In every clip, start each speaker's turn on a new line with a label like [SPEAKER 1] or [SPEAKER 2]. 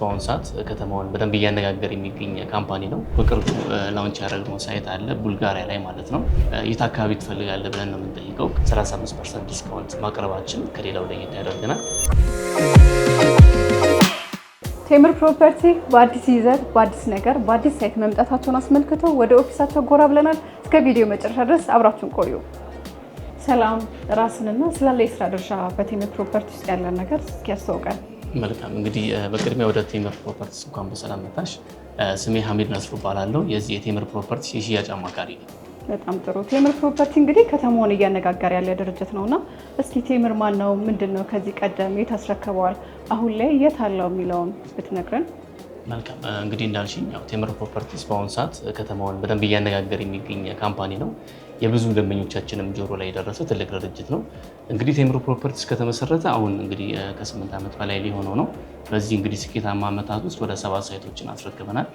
[SPEAKER 1] በአሁኑ ሰዓት ከተማውን በደንብ እያነጋገር የሚገኝ ካምፓኒ ነው። በቅርቡ ላውንች ያደረግነው ሳይት አለ ቡልጋሪያ ላይ ማለት ነው። የት አካባቢ ትፈልጋለህ ብለን ነው የምንጠይቀው። 35% ዲስካውንት ማቅረባችን ከሌላው ለየት ያደርገናል።
[SPEAKER 2] ቴምር ፕሮፐርቲ በአዲስ ይዘት በአዲስ ነገር በአዲስ ሳይት መምጣታቸውን አስመልክቶ ወደ ኦፊሳቸው ጎራ ብለናል። እስከ ቪዲዮ መጨረሻ ድረስ አብራችሁን ቆዩ። ሰላም፣ ራስንና ስላለ የስራ ድርሻ በቴምር ፕሮፐርቲ ውስጥ ያለን ነገር እስኪ ያስተዋውቀን።
[SPEAKER 1] መልካም፣ እንግዲህ በቅድሚያ ወደ ቴምር ፕሮፐርቲ እንኳን በሰላም መጣሽ። ስሜ ሐሚድ ነስሩ እባላለሁ። የዚህ የቴምር ፕሮፐርቲ የሽያጭ አማካሪ ነው።
[SPEAKER 2] በጣም ጥሩ። ቴምር ፕሮፐርቲ እንግዲህ ከተማውን እያነጋገረ ያለ ድርጅት ነውና እስኪ ቴምር ማን ነው? ምንድነው? ከዚህ ቀደም የት አስረክበዋል? አሁን ላይ የት አለው የሚለውን ብትነግረን።
[SPEAKER 1] መልካም፣ እንግዲህ እንዳልሽኝ ያው ቴምር ፕሮፐርቲስ በአሁኑ ሰዓት ከተማውን በደንብ እያነጋገረ የሚገኝ ካምፓኒ ነው። የብዙ ደንበኞቻችንም ጆሮ ላይ የደረሰ ትልቅ ድርጅት ነው። እንግዲህ ቴምር ፕሮፐርቲስ ከተመሰረተ አሁን እንግዲህ ከ8 ዓመት በላይ ሊሆነው ነው። በዚህ እንግዲህ ስኬታማ ዓመታት ውስጥ ወደ 7 ሳይቶችን አስረክበናል።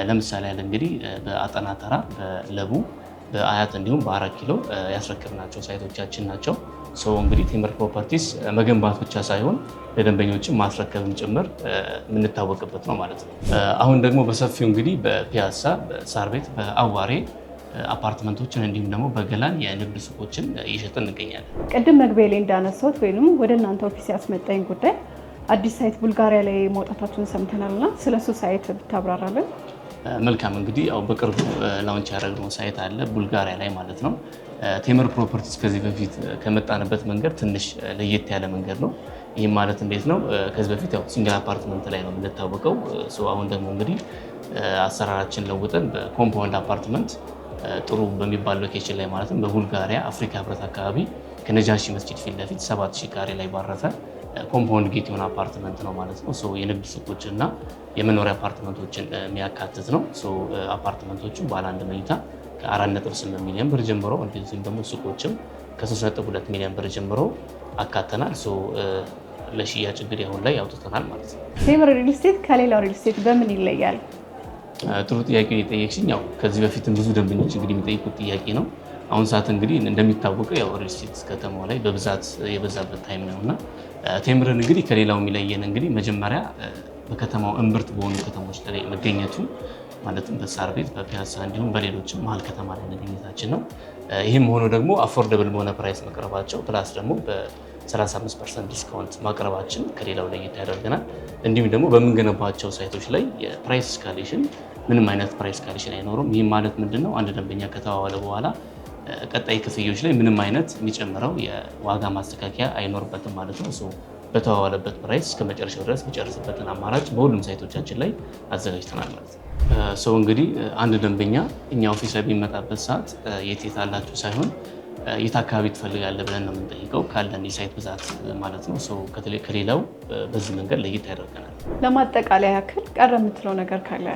[SPEAKER 1] ለምሳሌ ያለ እንግዲህ በአጠና ተራ፣ በለቡ፣ በአያት እንዲሁም በ4 ኪሎ ያስረክብናቸው ሳይቶቻችን ናቸው። እንግዲህ ቴምር ፕሮፐርቲስ መገንባት ብቻ ሳይሆን ለደንበኞችን ማስረከብም ጭምር የምንታወቅበት ነው ማለት ነው። አሁን ደግሞ በሰፊው እንግዲህ በፒያሳ፣ በሳር ቤት፣ በአዋሬ አፓርትመንቶችን እንዲሁም ደግሞ በገላን የንግድ ሱቆችን እየሸጥን እንገኛለን።
[SPEAKER 2] ቅድም መግቢያ ላይ እንዳነሳሁት ወይም ወደ እናንተ ኦፊስ ያስመጣኝ ጉዳይ አዲስ ሳይት ቡልጋሪያ ላይ መውጣታችሁን ሰምተናልና ስለሱ ሳይት ብታብራራለን።
[SPEAKER 1] መልካም፣ እንግዲህ ያው በቅርቡ ላውንች ያደረግነው ሳይት አለ ቡልጋሪያ ላይ ማለት ነው። ቴምር ፕሮፐርቲስ ከዚህ በፊት ከመጣንበት መንገድ ትንሽ ለየት ያለ መንገድ ነው። ይህም ማለት እንዴት ነው? ከዚህ በፊት ያው ሲንግል አፓርትመንት ላይ ነው የምንታወቀው። አሁን ደግሞ እንግዲህ አሰራራችን ለውጠን በኮምፓውንድ አፓርትመንት ጥሩ በሚባል ሎኬሽን ላይ ማለትም በቡልጋሪያ አፍሪካ ህብረት አካባቢ ከነጃሺ መስጂድ ፊት ለፊት 7000 ካሬ ላይ ባረፈ ኮምፓውንድ ጌት የሆነ አፓርትመንት ነው ማለት ነው። የንግድ ሱቆችን እና የመኖሪያ አፓርትመንቶችን የሚያካትት ነው። አፓርትመንቶቹ ባለ 1 መኝታ ከ4.8 ሚሊዮን ብር ጀምሮ እንደዚሁም ደግሞ ሱቆችም ከ3.2 ሚሊዮን ብር ጀምሮ አካተናል። ለሽያጭ እንግዲህ አሁን ላይ ያውጥተናል ማለት ነው።
[SPEAKER 2] ቴምር ሪል ስቴት ከሌላው ሪል ስቴት በምን ይለያል?
[SPEAKER 1] ጥሩ ጥያቄ የጠየቅሽኝ። ያው ከዚህ በፊትም ብዙ ደንበኞች እንግዲህ የሚጠይቁት ጥያቄ ነው። አሁን ሰዓት እንግዲህ እንደሚታወቀው ያው ሪል ስቴት ከተማው ላይ በብዛት የበዛበት ታይም ነው እና ቴምርን እንግዲህ ከሌላው የሚለየን እንግዲህ መጀመሪያ በከተማው እምብርት በሆኑ ከተሞች ላይ መገኘቱ ማለትም በሳር ቤት፣ በፒያሳ እንዲሁም በሌሎችም መሀል ከተማ ላይ መገኘታችን ነው። ይህም ሆኖ ደግሞ አፎርደብል በሆነ ፕራይስ መቅረባቸው ፕላስ ደግሞ በ35% ዲስካውንት ማቅረባችን ከሌላው ለየት ያደርገናል። እንዲሁም ደግሞ በምንገነባቸው ሳይቶች ላይ የፕራይስ ስካሌሽን ምንም አይነት ፕራይስ ስካሌሽን አይኖሩም። ይህም ማለት ምንድነው? አንድ ደንበኛ ከተዋዋለ በኋላ ቀጣይ ክፍያዎች ላይ ምንም አይነት የሚጨምረው የዋጋ ማስተካከያ አይኖርበትም ማለት ነው። በተዋዋለበት ፕራይስ እስከ መጨረሻው ድረስ የሚጨርስበትን አማራጭ በሁሉም ሳይቶቻችን ላይ አዘጋጅተናል ማለት ነው። እንግዲህ አንድ ደንበኛ እኛ ኦፊስ ላይ በሚመጣበት ሰዓት የት አላችሁ ሳይሆን የት አካባቢ ትፈልጋለህ ብለን ነው የምንጠይቀው፣ ካለን የሳይት ብዛት ማለት ነው። ከሌላው በዚህ መንገድ ለየት ያደርገናል።
[SPEAKER 2] ለማጠቃለያ ያክል ቀረ የምትለው ነገር ካለ?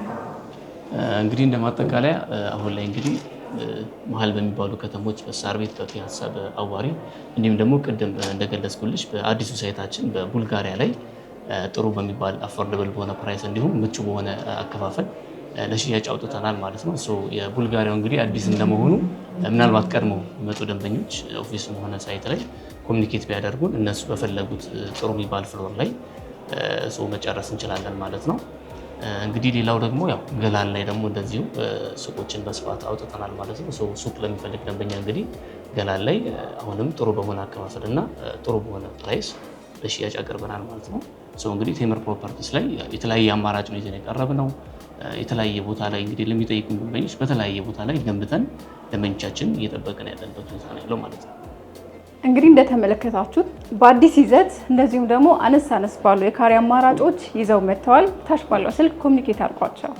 [SPEAKER 1] እንግዲህ እንደ ማጠቃለያ አሁን ላይ እንግዲህ መሀል በሚባሉ ከተሞች በሳር ቤት፣ በፒያሳ፣ በአዋሪ እንዲሁም ደግሞ ቅድም እንደገለጽኩልሽ በአዲሱ ሳይታችን በቡልጋሪያ ላይ ጥሩ በሚባል አፎርደብል በሆነ ፕራይስ እንዲሁም ምቹ በሆነ አከፋፈል ለሽያጭ አውጥተናል ማለት ነው። የቡልጋሪያው እንግዲህ አዲስ እንደመሆኑ ምናልባት ቀድሞ የሚመጡ ደንበኞች ኦፊስም ሆነ ሳይት ላይ ኮሚኒኬት ቢያደርጉን እነሱ በፈለጉት ጥሩ የሚባል ፍሎር ላይ መጨረስ እንችላለን ማለት ነው። እንግዲህ ሌላው ደግሞ ያው ገላን ላይ ደግሞ እንደዚሁ ሱቆችን በስፋት አውጥተናል ማለት ነው። ሱቅ ለሚፈልግ ደንበኛ እንግዲህ ገላን ላይ አሁንም ጥሩ በሆነ አከፋፈል እና ጥሩ በሆነ ፕራይስ ለሽያጭ አቅርበናል ማለት ነው። እንግዲህ ቴምር ፕሮፐርቲስ ላይ የተለያየ አማራጭ ነው ይዘን የቀረብነው። የተለያየ ቦታ ላይ እንግዲህ ለሚጠይቁ ደንበኞች በተለያየ ቦታ ላይ ገንብተን ደንበኞቻችን እየጠበቅን ያለበት ሁኔታ ነው ያለው ማለት ነው።
[SPEAKER 2] እንግዲህ እንደተመለከታችሁት በአዲስ ይዘት እንደዚሁም ደግሞ አነስ ባሉ የካሬ አማራጮች ይዘው መጥተዋል። ታች ባለው ስልክ ኮሚኒኬት አድርጓቸው።